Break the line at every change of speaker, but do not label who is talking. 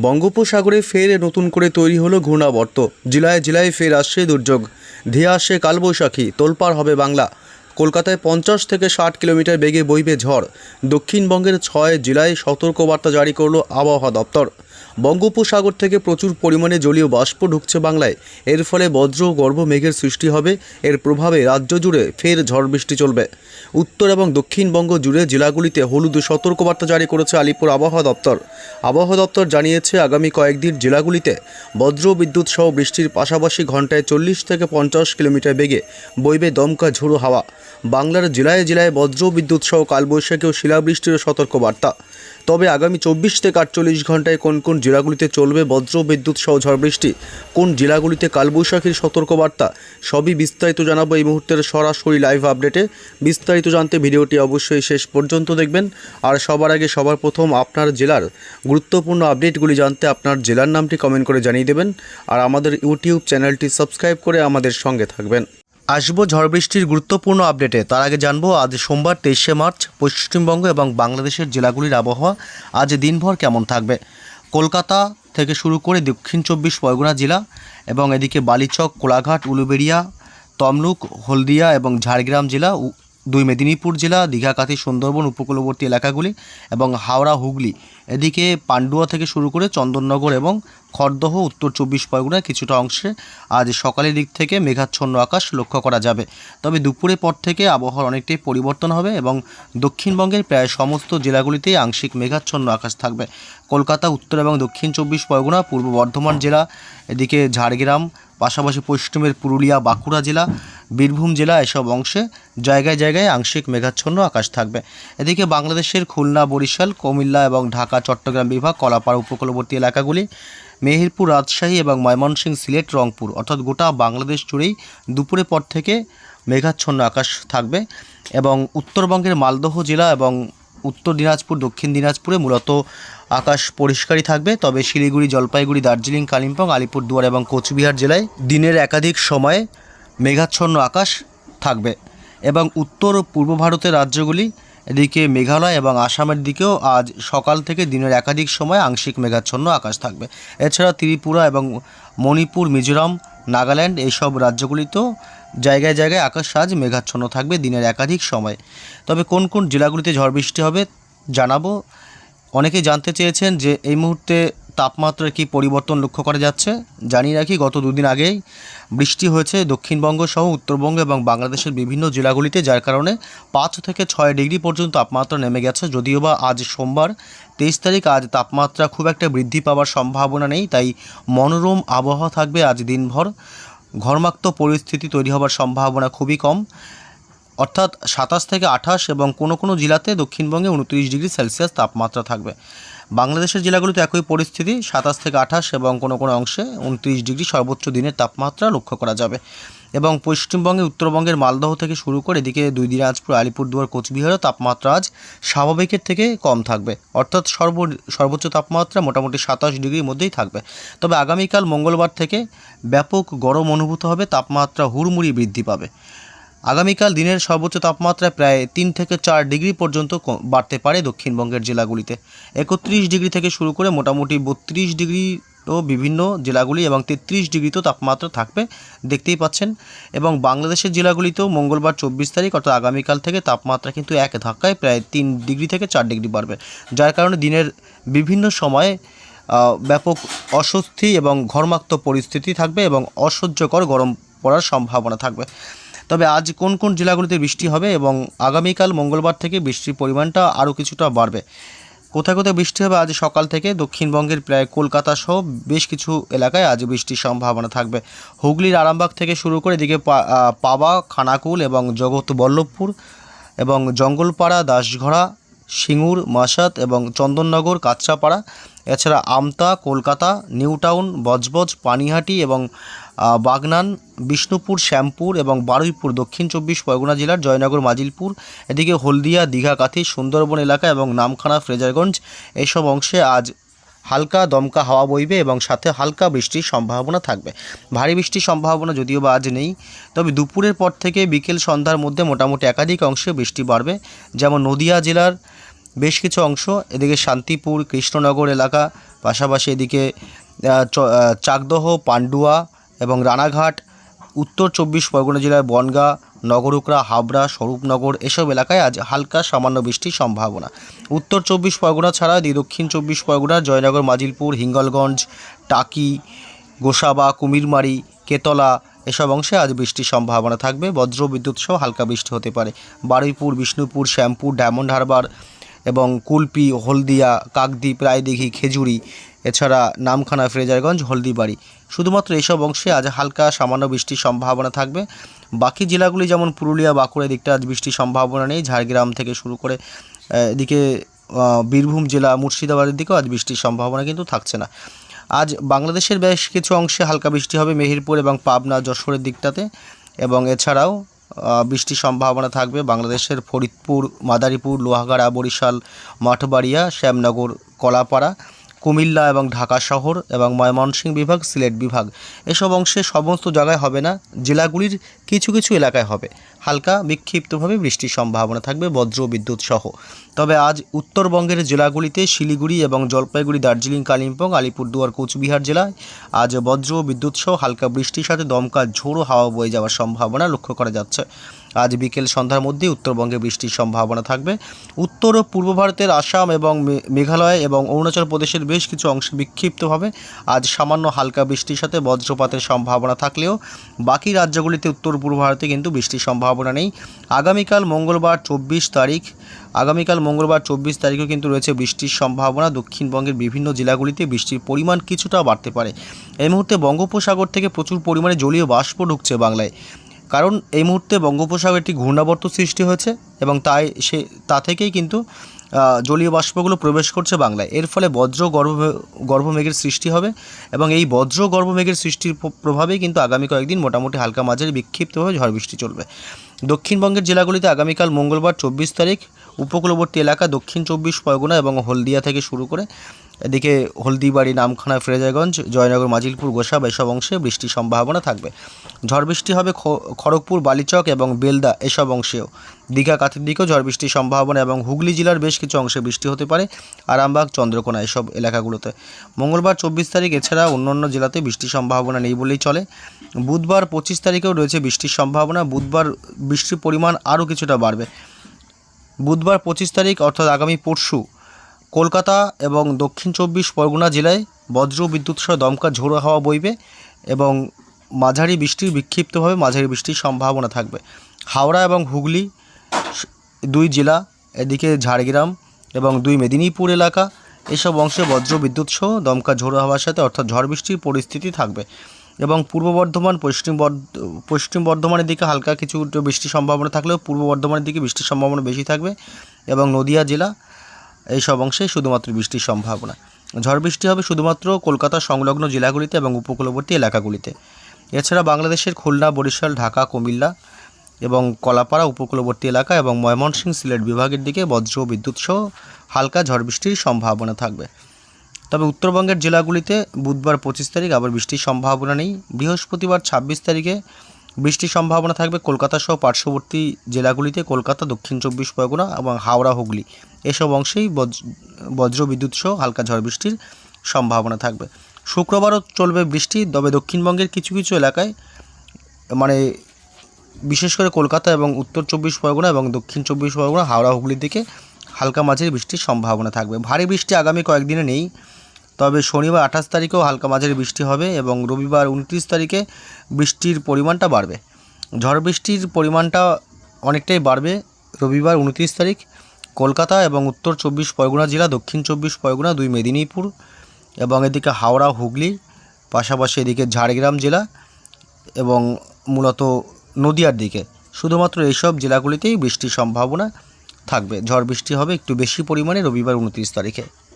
বঙ্গোপসাগরে ফের নতুন করে তৈরি হলো ঘূর্ণাবর্ত। জেলায় জেলায় ফের আসছে দুর্যোগ, ধেয়ে আসছে কালবৈশাখী, তোলপাড় হবে বাংলা। কলকাতায় 50 থেকে 60 কিলোমিটার বেগে বইবে ঝড়। দক্ষিণবঙ্গের 6 জেলায় সতর্কবার্তা জারি করল আবহাওয়া দপ্তর। বঙ্গোপসাগর থেকে প্রচুর পরিমাণে জলীয় বাষ্প ঢুকছে বাংলায়। এর ফলে বজ্র ও গর্ভ মেঘের সৃষ্টি হবে। এর প্রভাবে রাজ্য জুড়ে ফের ঝড় বৃষ্টি চলবে। উত্তর এবং দক্ষিণবঙ্গ জুড়ে জেলাগুলিতে হলুদ সতর্কবার্তা জারি করেছে আলিপুর আবহাওয়া দপ্তর। আবহাওয়া দপ্তর জানিয়েছে, আগামী কয়েকদিন জেলাগুলিতে বজ্র বিদ্যুৎ সহ বৃষ্টির পাশাপাশি ঘন্টায় 40 থেকে 50 কিলোমিটার বেগে বইবে দমকা ঝোড়ো হাওয়া। বাংলার জেলায় জেলায় বজ্র বিদ্যুৎ সহ কালবৈশাখী ও শিলাবৃষ্টির সতর্কবার্তা। তবে আগামী 24 থেকে 48 ঘন্টায় কোন কোন জেলাগুলিতে চলবে বজ্র বিদ্যুৎ সহ ঝড় বৃষ্টি, কোন জেলাগুলিতে কালবৈশাখীর সতর্কবার্তা, সবই বিস্তারিত জানাবো এই মুহূর্তের সরাসরি লাইভ আপডেটে। বিস্তারিত জানতে ভিডিওটি অবশ্যই শেষ পর্যন্ত দেখবেন। আর সবার আগে সবার প্রথম আপনার জেলার গুরুত্বপূর্ণ আপডেটগুলি জানতে আপনার জেলার নামটি কমেন্ট করে জানিয়ে দেবেন। আর আমাদের ইউটিউব চ্যানেলটি সাবস্ক্রাইব করে আমাদের সঙ্গে থাকবেন। আসবো ঝড় বৃষ্টির গুরুত্বপূর্ণ আপডেটে। তার আগে জানবো আজ সোমবার 23শে মার্চ পশ্চিমবঙ্গ এবং বাংলাদেশের জেলাগুলির আবহাওয়া আজ দিনভর কেমন থাকবে। কলকাতা থেকে শুরু করে দক্ষিণ 24 পরগনা জেলা এবং এদিকে বালিচক, কোলাঘাট, উলুবেড়িয়া, তমলুক, হলদিয়া এবং ঝাড়গ্রাম জেলা, 2 মেদিনীপুর জেলা, দীঘা, কাঁথি, সুন্দরবন উপকূলবর্তী এলাকাগুলি এবং হাওড়া, হুগলি, এদিকে পান্ডুয়া থেকে শুরু করে চন্দননগর এবং খড়দহ, উত্তর 24 পরগনার কিছুটা অংশে আজ সকালের দিক থেকে মেঘাচ্ছন্ন আকাশ লক্ষ্য করা যাবে। তবে দুপুরের পর থেকে আবহাওয়ার অনেকটাই পরিবর্তন হবে এবং দক্ষিণবঙ্গের প্রায় সমস্ত জেলাগুলিতেই আংশিক মেঘাচ্ছন্ন আকাশ থাকবে। কলকাতা, উত্তর এবং দক্ষিণ 24 পরগনা, পূর্ব বর্ধমান জেলা, এদিকে ঝাড়গ্রাম, পাশাপাশি পশ্চিমের পুরুলিয়া, বাঁকুড়া জেলা, বীরভূম জেলা, এসব অংশে জায়গায় জায়গায় আংশিক মেঘাচ্ছন্ন আকাশ থাকবে। এদিকে বাংলাদেশের খুলনা, বরিশাল, কুমিল্লা এবং ঢাকা, চট্টগ্রাম বিভাগ, কলাপাড়া উপকূলবর্তী এলাকাগুলি, মেহেরপুর, রাজশাহী এবং ময়মনসিংহ, সিলেট, রংপুর অর্থাৎ গোটা বাংলাদেশ জুড়েই দুপুরের পর থেকে মেঘাচ্ছন্ন আকাশ থাকবে। এবং উত্তরবঙ্গের মালদহ জেলা এবং উত্তর দিনাজপুর, দক্ষিণ দিনাজপুরে মূলত আকাশ পরিষ্কারই থাকবে। তবে শিলিগুড়ি, জলপাইগুড়ি, দার্জিলিং, কালিম্পং, আলিপুরদুয়ার এবং কোচবিহার জেলায় দিনের একাধিক সময়ে মেঘাচ্ছন্ন আকাশ থাকবে। এবং উত্তর ও পূর্ব ভারতের রাজ্যগুলি, এদিকে মেঘালয় এবং আসামের দিকেও আজ সকাল থেকে দিনের একাধিক সময় আংশিক মেঘাচ্ছন্ন আকাশ থাকবে। এছাড়া ত্রিপুরা এবং মণিপুর, মিজোরাম, নাগাল্যান্ড এইসব রাজ্যগুলিতেও জায়গায় জায়গায় আকাশ আজ মেঘাচ্ছন্ন থাকবে দিনের একাধিক সময়। তবে কোন কোন জেলাগুলিতে ঝড় বৃষ্টি হবে জানাবো। অনেকেই জানতে চেয়েছেন যে এই মুহূর্তে তাপমাত্রার কি পরিবর্তন লক্ষ্য করা যাচ্ছে। জানিয়ে রাখি, গত দুদিন আগেই বৃষ্টি হয়েছে দক্ষিণবঙ্গ সহ উত্তরবঙ্গ এবং বাংলাদেশের বিভিন্ন জেলাগুলিতে, যার কারণে 5 থেকে 6 ডিগ্রি পর্যন্ত তাপমাত্রা নেমে গেছে। যদিও বা আজ সোমবার 23 তারিখ, আজ তাপমাত্রা খুব একটা বৃদ্ধি পাওয়ার সম্ভাবনা নেই, তাই মনোরম আবহাওয়া থাকবে আজ দিনভর। ঘর্মাক্ত পরিস্থিতি তৈরি হওয়ার সম্ভাবনা খুবই কম, অর্থাৎ 27 থেকে 28 এবং কোনো কোনো জেলাতে দক্ষিণবঙ্গে 29 ডিগ্রি সেলসিয়াস তাপমাত্রা থাকবে। বাংলাদেশের জেলাগুলিতে একই পরিস্থিতি, 27 থেকে 28 এবং কোনো কোনো অংশে 29 ডিগ্রি সর্বোচ্চ দিনের তাপমাত্রা লক্ষ্য করা যাবে। এবং পশ্চিমবঙ্গে উত্তরবঙ্গের মালদহ থেকে শুরু করে এদিকে 2 দিনাজপুর, আলিপুরদুয়ার, কোচবিহারও তাপমাত্রা আজ স্বাভাবিকের থেকে কম থাকবে, অর্থাৎ সর্বোচ্চ তাপমাত্রা মোটামুটি 27 ডিগ্রির মধ্যেই থাকবে। তবে আগামীকাল মঙ্গলবার থেকে ব্যাপক গরম অনুভূত হবে, তাপমাত্রা হুড়মুড়ি বৃদ্ধি পাবে। আগামীকাল দিনের সর্বোচ্চ তাপমাত্রা প্রায় 3 থেকে 4 ডিগ্রি পর্যন্ত বাড়তে পারে দক্ষিণবঙ্গের জেলাগুলিতে। 31 ডিগ্রি থেকে শুরু করে মোটামুটি 32 ডিগ্রি ও বিভিন্ন জেলাগুলি এবং 33 ডিগ্রিতেও তাপমাত্রা থাকবে, দেখতেই পাচ্ছেন। এবং বাংলাদেশের জেলাগুলিতেও মঙ্গলবার 24 তারিখ অর্থাৎ আগামীকাল থেকে তাপমাত্রা কিন্তু এক ধাক্কায় প্রায় 3 ডিগ্রি থেকে 4 ডিগ্রি বাড়বে, যার কারণে দিনের বিভিন্ন সময়ে ব্যাপক অস্বস্তি এবং ঘর্মাক্ত পরিস্থিতি থাকবে এবং অসহ্যকর গরম পড়ার সম্ভাবনা থাকবে। তবে আজ কোন কোন জেলাগুলিতে বৃষ্টি হবে এবং আগামীকাল মঙ্গলবার থেকে বৃষ্টির পরিমাণটা আরও কিছুটা বাড়বে। কোথায় কোথায় বৃষ্টি হবে আজ সকাল থেকে দক্ষিণবঙ্গের প্রায় কলকাতা সহ বেশ কিছু এলাকায় আজ বৃষ্টির সম্ভাবনা থাকবে। হুগলির আরামবাগ থেকে শুরু করে এদিকে পাবা, খানাকুল এবং জগৎবল্লভপুর এবং জঙ্গলপাড়া, দাসঘড়া, সিঙ্গুর, মাসাত এবং চন্দননগর, কাঁচরাপাড়া, এছাড়া আমতা, কলকাতা, নিউ টাউন, বজবজ, পানিহাটি এবং বাগনান, বিষ্ণুপুর, শ্যামপুর এবং বারুইপুর দক্ষিণ 24 পরগনা জেলার জয়নগর, মাজিলপুর, এদিকে হলদিয়া, দীঘা, কাঁথি, সুন্দরবন এলাকা এবং নামখানা, ফ্রেজারগঞ্জ এইসব অংশে আজ হালকা দমকা হাওয়া বইবে এবং সাথে হালকা বৃষ্টির সম্ভাবনা থাকবে। ভারী বৃষ্টির সম্ভাবনা যদিও বা আজ নেই, তবে দুপুরের পর থেকে বিকেল সন্ধ্যার মধ্যে মোটামুটি একাধিক অংশে বৃষ্টি বাড়বে। যেমন নদিয়া জেলার বেশ কিছু অংশ, এদিকে শান্তিপুর, কৃষ্ণনগর এলাকা, পাশাপাশি এদিকে চাকদহ, পান্ডুয়া এবং রানাঘাট, উত্তর 24 পরগনা জেলার বনগাঁ, নগরুকরা, হাবড়া, স্বরূপনগর এসব এলাকায় আজ হালকা সামান্য বৃষ্টির সম্ভাবনা। উত্তর 24 পরগনা ছাড়া দক্ষিণ 24 পরগনা, জয়নগর, মাজিলপুর, হিঙ্গলগঞ্জ, টাকি, গোসাবা, কুমিরমারি, কেতলা এসব অংশে আজ বৃষ্টির সম্ভাবনা থাকবে। বজ্র বিদ্যুৎ সহ হালকা বৃষ্টি হতে পারে। বারুইপুর, বিষ্ণুপুর, শ্যামপুর, ডায়মন্ড হারবার এবং কুলপি, হলদিয়া, কাকদ্বীপ, রায়দিঘি, খেজুরি, এছাড়া নামখানা, ফ্রেজারগঞ্জ, হলদিবাড়ি, শুধুমাত্র এইসব অংশে আজ হালকা সামান্য বৃষ্টির সম্ভাবনা থাকবে। বাকি জেলাগুলি যেমন পুরুলিয়া, বাঁকুড়া দিকটা আজ বৃষ্টির সম্ভাবনা নেই। ঝাড়গ্রাম থেকে শুরু করে এদিকে বীরভূম জেলা, মুর্শিদাবাদের দিকেও আজ বৃষ্টির সম্ভাবনা কিন্তু থাকছে না। আজ বাংলাদেশের বেশ কিছু অংশে হালকা বৃষ্টি হবে, মেহেরপুর এবং পাবনা, যশোরের দিকটাতে, এবং এছাড়াও বৃষ্টির সম্ভাবনা থাকবে বাংলাদেশের ফরিদপুর, মাদারীপুর, লোহাগাড়া, বরিশাল, মঠবাড়িয়া, শ্যামনগর, কলাপাড়া, কুমিল্লা এবং ঢাকা শহর এবং ময়মনসিংহ বিভাগ, সিলেট বিভাগ এসব অংশে সমস্ত জায়গায় হবে না, জেলাগুলির কিছু কিছু এলাকায় হবে। হালকা বিক্ষিপ্তভাবে বৃষ্টির সম্ভাবনা থাকবে বজ্র বিদ্যুৎ সহ। তবে আজ উত্তরবঙ্গের জেলাগুলিতে শিলিগুড়ি এবং জলপাইগুড়ি, দার্জিলিং, কালিম্পং, আলিপুরদুয়ার, কোচবিহার জেলায় আজ বজ্র বিদ্যুৎ সহ হালকা বৃষ্টির সাথে দমকা ঝোড়ো হাওয়া বয়ে যাওয়ার সম্ভাবনা লক্ষ্য করা যাচ্ছে। আজ বিকেল সন্ধ্যার মধ্যে উত্তরবঙ্গে বৃষ্টির সম্ভাবনা থাকবে। উত্তর ও পূর্ব ভারতের আসাম এবং মেঘালয় এবং অরুণাচল প্রদেশের বেশ কিছু অংশে বিক্ষিপ্তভাবে আজ সামান্য হালকা বৃষ্টির সাথে বজ্রপাতের সম্ভাবনা থাকলেও বাকি রাজ্যগুলিতে উত্তর পূর্ব ভারতে কিন্তু বৃষ্টির সম্ভাবনা নেই। আগামীকাল মঙ্গলবার 24 তারিখেও কিন্তু রয়েছে বৃষ্টির সম্ভাবনা। দক্ষিণবঙ্গের বিভিন্ন জেলাগুলিতে বৃষ্টির পরিমাণ কিছুটা বাড়তে পারে। এই মুহূর্তে বঙ্গোপসাগর থেকে প্রচুর পরিমাণে জলীয় বাষ্প ঢুকছে বাংলায়, কারণ এই মুহূর্তে বঙ্গোপসাগরে একটি ঘূর্ণাবর্ত সৃষ্টি হয়েছে এবং তা থেকেই কিন্তু জলীয় বাষ্পগুলো প্রবেশ করছে বাংলায়। এর ফলে গর্ভমেঘের সৃষ্টি হবে এবং এই গর্ভমেঘের সৃষ্টির প্রভাবেই কিন্তু আগামী কয়েকদিন মোটামুটি হালকা মাঝারি বিক্ষিপ্তভাবে ঝড় বৃষ্টি চলবে। দক্ষিণবঙ্গের জেলাগুলিতে আগামীকাল মঙ্গলবার 24 তারিখ উপকূলবর্তী এলাকা, দক্ষিণ 24 পরগনা এবং হলদিয়া থেকে শুরু করে এদিকে হলদিবাড়ি, নামখানা, ফ্রেজারগঞ্জ, জয়নগর, মাজিলপুর, গোসাবা এসব অংশে বৃষ্টির সম্ভাবনা থাকবে। ঝড় বৃষ্টি হবে খড়গপুর, বালিচক এবং বেলদা এসব অংশেও। দীঘা, কাঁথির দিকেও ঝড় বৃষ্টির সম্ভাবনা এবং হুগলি জেলার বেশ কিছু অংশে বৃষ্টি হতে পারে, আরামবাগ, চন্দ্রকোনা এসব এলাকাগুলোতে। মঙ্গলবার 24 তারিখ এছাড়া অন্যান্য জেলাতে বৃষ্টির সম্ভাবনা নেই বলেই চলে। বুধবার 25 তারিখেও রয়েছে বৃষ্টির সম্ভাবনা। বুধবার বৃষ্টির পরিমাণ আরও কিছুটা বাড়বে। বুধবার 25 তারিখ অর্থাৎ আগামী পরশু কলকাতা এবং দক্ষিণ 24 পরগনা জেলায় বজ্র বিদ্যুৎ সহ দমকা ঝোড়ো হাওয়া বইবে এবং বিক্ষিপ্তভাবে মাঝারি বৃষ্টির সম্ভাবনা থাকবে। হাওড়া এবং হুগলি 2 জেলা, এদিকে ঝাড়গ্রাম এবং 2 মেদিনীপুর এলাকা এসব অংশে বজ্র বিদ্যুৎ সহ দমকা ঝোড়ো হাওয়ার সাথে অর্থাৎ ঝড় বৃষ্টির পরিস্থিতি থাকবে। এবং পূর্ব বর্ধমান, পশ্চিম বর্ধমানের দিকে হালকা কিছু বৃষ্টির সম্ভাবনা থাকলেও পূর্ব বর্ধমানের দিকে বৃষ্টির সম্ভাবনা বেশি থাকবে এবং নদিয়া জেলা এইসব অংশে শুধুমাত্র বৃষ্টির সম্ভাবনা। ঝড় বৃষ্টি হবে শুধুমাত্র কলকাতা সংলগ্ন জেলাগুলিতে এবং উপকূলবর্তী এলাকাগুলিতে। এছাড়া বাংলাদেশের খুলনা, বরিশাল, ঢাকা, কুমিল্লা এবং কলাপাড়া উপকূলবর্তী এলাকা এবং ময়মনসিংহ, সিলেট বিভাগের দিকে বজ্র বিদ্যুৎ সহ হালকা ঝড় বৃষ্টির সম্ভাবনা থাকবে। তবে উত্তরবঙ্গের জেলাগুলিতে বুধবার 25 তারিখ আবার বৃষ্টির সম্ভাবনা নেই। বৃহস্পতিবার 26 তারিখে বৃষ্টির সম্ভাবনা থাকবে কলকাতা সহ পার্শ্ববর্তী জেলাগুলিতে, কলকাতা, দক্ষিণ 24 পরগনা এবং হাওড়া, হুগলি এসব অংশেই বজ্র বিদ্যুৎ সহ হালকা ঝড় বৃষ্টির সম্ভাবনা থাকবে। শুক্রবারও চলবে বৃষ্টি, তবে দক্ষিণবঙ্গের কিছু কিছু এলাকায় মানে বিশেষ করে কলকাতা এবং উত্তর 24 পরগনা এবং দক্ষিণ 24 পরগনা, হাওড়া, হুগলির দিকে হালকা মাঝারি বৃষ্টির সম্ভাবনা থাকবে। ভারী বৃষ্টি আগামী কয়েকদিনে নেই, তবে শনিবার 28 তারিখেও হালকা মাঝারি বৃষ্টি হবে এবং রবিবার 29 তারিখে বৃষ্টির পরিমাণটা বাড়বে। ঝড় বৃষ্টির পরিমাণটা অনেকটাই বাড়বে রবিবার 29 তারিখ। কলকাতা এবং উত্তর 24 পরগনা জেলা, দক্ষিণ 24 পরগনা, 2 মেদিনীপুর এবং এদিকে হাওড়া, হুগলি, পাশাপাশি এদিকে ঝাড়গ্রাম জেলা এবং মূলত নদিয়ার দিকে, শুধুমাত্র এইসব জেলাগুলিতেই বৃষ্টির সম্ভাবনা থাকবে। ঝড় বৃষ্টি হবে একটু বেশি পরিমাণে রবিবার 29 তারিখে।